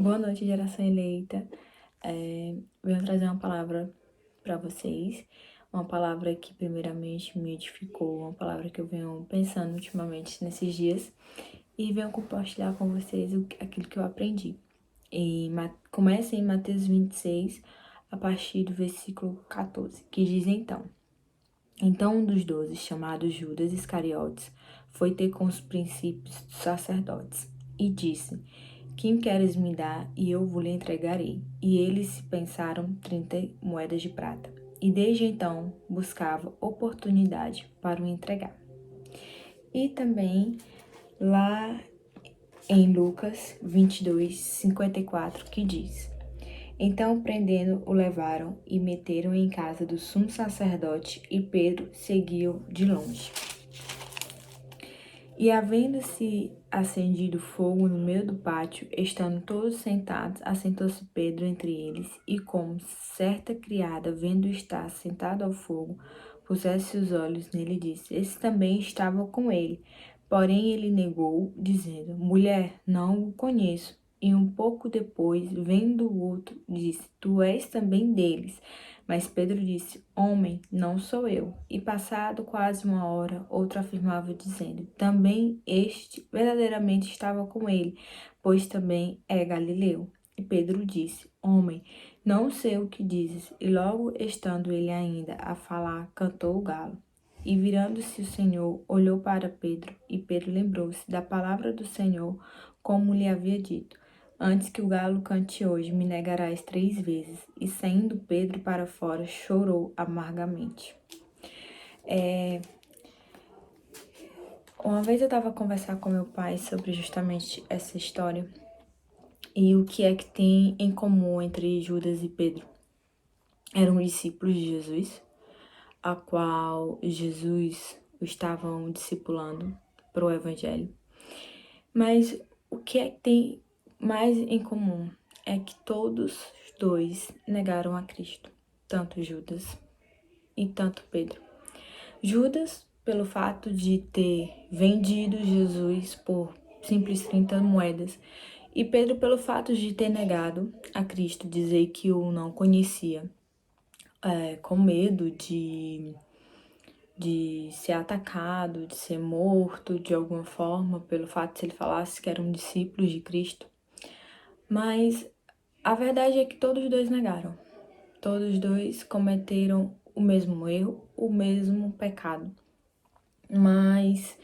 Boa noite, geração eleita. Venho trazer uma palavra para vocês, uma palavra que primeiramente me edificou, uma palavra que eu venho pensando ultimamente nesses dias e venho compartilhar com vocês aquilo que eu aprendi. Começa em Mateus 26, a partir do versículo 14, que diz então: Então um dos 12, chamado Judas Iscariotes, foi ter com os princípios dos sacerdotes e disse: Quem queres me dar, e eu vos entregarei? E eles pensaram 30 moedas de prata. E desde então buscava oportunidade para o entregar. E também lá em Lucas 22, 54, que diz: Então, prendendo, o levaram e meteram em casa do sumo sacerdote, e Pedro seguiu de longe. E havendo-se acendido fogo no meio do pátio, estando todos sentados, assentou-se Pedro entre eles, e como certa criada, vendo estar sentado ao fogo, pusesse os olhos nele, disse: Esse também estava com ele. Porém ele negou, dizendo: Mulher, não o conheço. E um pouco depois, vendo o outro, disse: Tu és também deles. Mas Pedro disse: Homem, não sou eu. E passado quase uma hora, outro afirmava, dizendo: Também este verdadeiramente estava com ele, pois também é galileu. E Pedro disse: Homem, não sei o que dizes. E logo estando ele ainda a falar, cantou o galo. E virando-se o Senhor, olhou para Pedro, e Pedro lembrou-se da palavra do Senhor, como lhe havia dito: Antes que o galo cante hoje, me negarás 3 vezes. E saindo Pedro para fora, chorou amargamente. Uma vez eu estava a conversar com meu pai sobre justamente essa história e o que é que tem em comum entre Judas e Pedro. Eram discípulos de Jesus, a qual Jesus estavam discipulando para o Evangelho. Mas o que é que tem mais em comum é que todos os dois negaram a Cristo, tanto Judas e tanto Pedro. Judas, pelo fato de ter vendido Jesus por simples 30 moedas, e Pedro, pelo fato de ter negado a Cristo, dizer que o não conhecia, com medo de ser atacado, de ser morto de alguma forma, pelo fato de se ele falasse que eram discípulos de Cristo. Mas a verdade é que todos os dois negaram. Todos os dois cometeram o mesmo erro, o mesmo pecado. Mas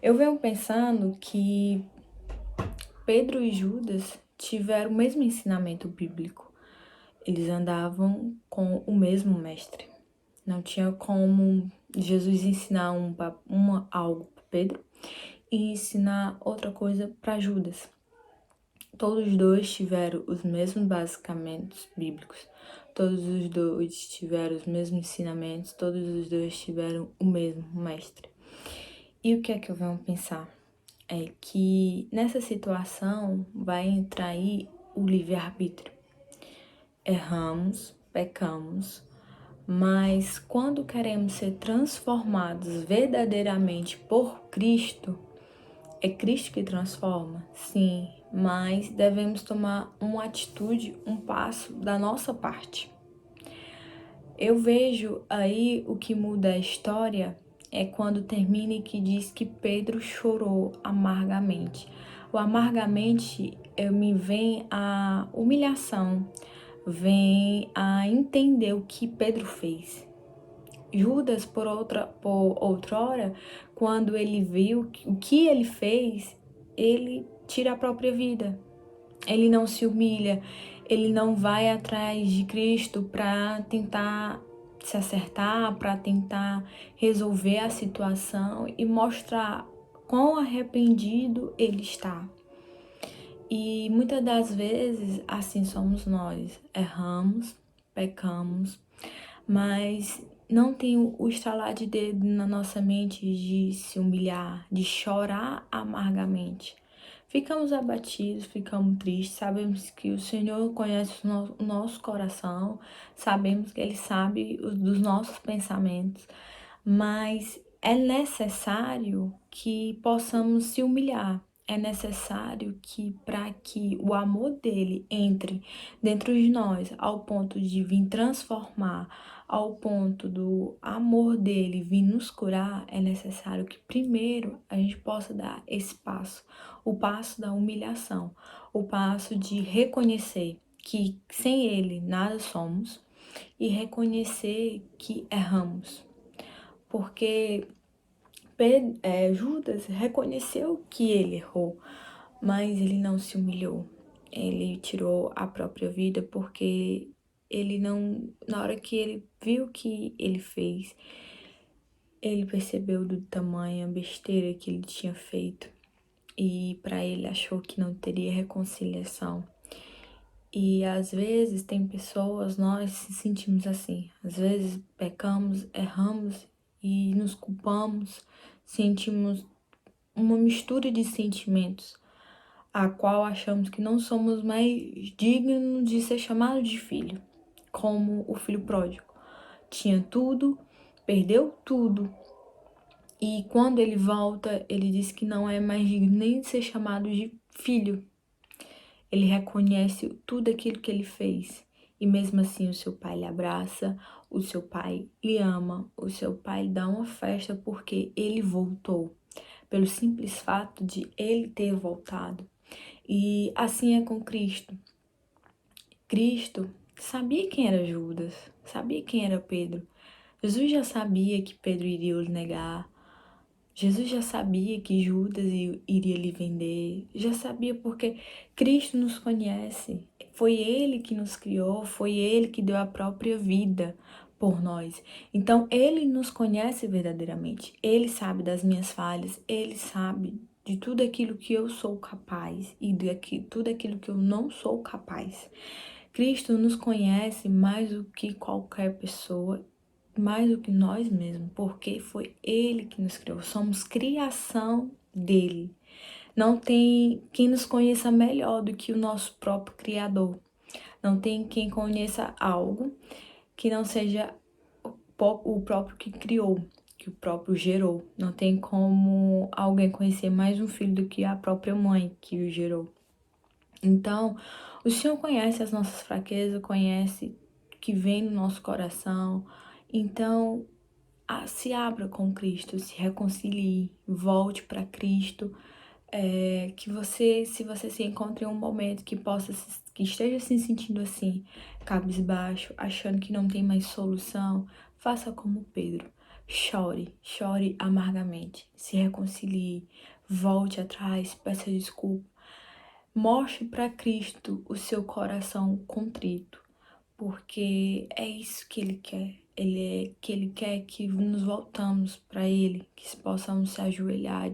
eu venho pensando que Pedro e Judas tiveram o mesmo ensinamento bíblico. Eles andavam com o mesmo mestre. Não tinha como Jesus ensinar algo para Pedro e ensinar outra coisa para Judas. Todos os dois tiveram os mesmos basicamentos bíblicos. Todos os dois tiveram os mesmos ensinamentos. Todos os dois tiveram o mesmo mestre. E o que é que eu venho pensar? É que nessa situação vai entrar aí o livre-arbítrio. Erramos, pecamos, mas quando queremos ser transformados verdadeiramente por Cristo, é Cristo que transforma? Sim, mas devemos tomar uma atitude, um passo da nossa parte. Eu vejo aí o que muda a história é quando termina e que diz que Pedro chorou amargamente. O amargamente me vem a humilhação, vem a entender o que Pedro fez. Judas, por outrora, quando ele viu o que ele fez, ele tira a própria vida. Ele não se humilha, ele não vai atrás de Cristo para tentar se acertar, para tentar resolver a situação e mostrar quão arrependido ele está. E muitas das vezes assim somos nós, erramos, pecamos, mas não tem o estalar de dedo na nossa mente de se humilhar, de chorar amargamente. Ficamos abatidos, ficamos tristes, sabemos que o Senhor conhece o nosso coração, sabemos que Ele sabe dos nossos pensamentos, mas é necessário que possamos se humilhar. é necessário que, para que o amor dele entre dentro de nós, ao ponto de vir transformar, ao ponto do amor dele vir nos curar, é necessário que primeiro a gente possa dar esse passo, o passo da humilhação, o passo de reconhecer que sem ele nada somos e reconhecer que erramos. Porque Judas reconheceu que ele errou, mas ele não se humilhou. Ele tirou a própria vida porque ele não, na hora que ele viu o que ele fez, ele percebeu do tamanho a besteira que ele tinha feito e para ele achou que não teria reconciliação. E às vezes tem pessoas, nós se sentimos assim, às vezes pecamos, erramos e nos culpamos, sentimos uma mistura de sentimentos, a qual achamos que não somos mais dignos de ser chamados de filho, como o filho pródigo. Tinha tudo, perdeu tudo, e quando ele volta, ele diz que não é mais digno nem de ser chamado de filho. Ele reconhece tudo aquilo que ele fez, e mesmo assim o seu pai lhe abraça, o seu pai lhe ama, o seu pai lhe dá uma festa porque ele voltou, pelo simples fato de ele ter voltado. E assim é com Cristo. Cristo sabia quem era Judas, sabia quem era Pedro. Jesus já sabia que Pedro iria o negar. Jesus já sabia que Judas iria lhe vender. Já sabia porque Cristo nos conhece. Foi Ele que nos criou, foi Ele que deu a própria vida por nós. Então, Ele nos conhece verdadeiramente. Ele sabe das minhas falhas, Ele sabe de tudo aquilo que eu sou capaz e de tudo aquilo que eu não sou capaz. Cristo nos conhece mais do que qualquer pessoa, mais do que nós mesmos, porque foi Ele que nos criou. Somos criação dele. Não tem quem nos conheça melhor do que o nosso próprio Criador. Não tem quem conheça algo que não seja o próprio que criou, que o próprio gerou. Não tem como alguém conhecer mais um filho do que a própria mãe que o gerou. Então, o Senhor conhece as nossas fraquezas, conhece o que vem no nosso coração. Então, se abra com Cristo, se reconcilie, volte para Cristo. Que você, se você se encontra em um momento que esteja se sentindo assim, cabisbaixo, achando que não tem mais solução, faça como Pedro. Chore, chore amargamente, se reconcilie, volte atrás, peça desculpa. Mostre para Cristo o seu coração contrito, porque é isso que Ele quer. Ele quer que nos voltamos para Ele, que possamos se ajoelhar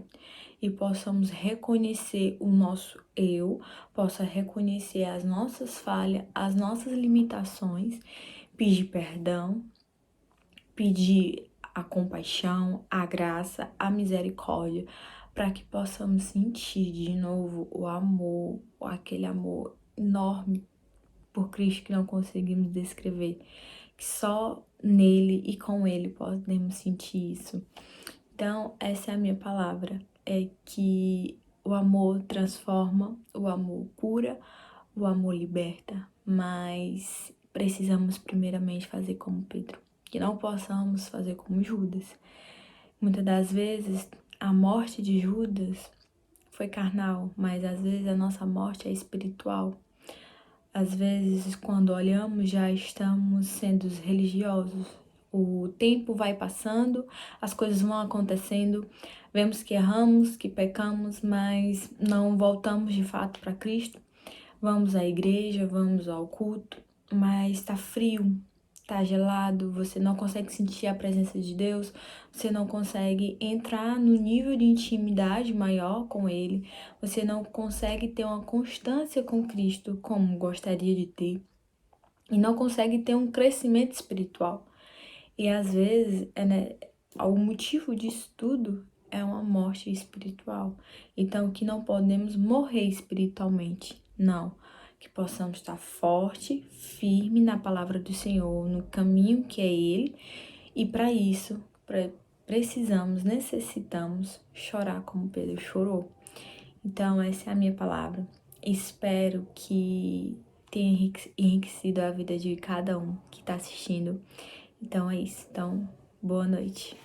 e possamos reconhecer o nosso eu, possa reconhecer as nossas falhas, as nossas limitações, pedir perdão, pedir a compaixão, a graça, a misericórdia, para que possamos sentir de novo o amor, aquele amor enorme por Cristo que não conseguimos descrever, que só nele e com ele podemos sentir isso. Então, essa é a minha palavra, é que o amor transforma, o amor cura, o amor liberta, mas precisamos primeiramente fazer como Pedro, que não possamos fazer como Judas. Muitas das vezes, a morte de Judas foi carnal, mas às vezes a nossa morte é espiritual. Às vezes, quando olhamos, já estamos sendo religiosos. O tempo vai passando, as coisas vão acontecendo, vemos que erramos, que pecamos, mas não voltamos de fato para Cristo. Vamos à igreja, vamos ao culto, mas está frio, está gelado, você não consegue sentir a presença de Deus, você não consegue entrar no nível de intimidade maior com Ele, você não consegue ter uma constância com Cristo como gostaria de ter, e não consegue ter um crescimento espiritual. E às vezes, o motivo disso tudo é uma morte espiritual. Então, que não podemos morrer espiritualmente, não. Que possamos estar forte, firme na palavra do Senhor, no caminho que é Ele. E para isso, necessitamos chorar como Pedro chorou. Então, essa é a minha palavra. Espero que tenha enriquecido a vida de cada um que tá assistindo. Então, é isso. Então, boa noite.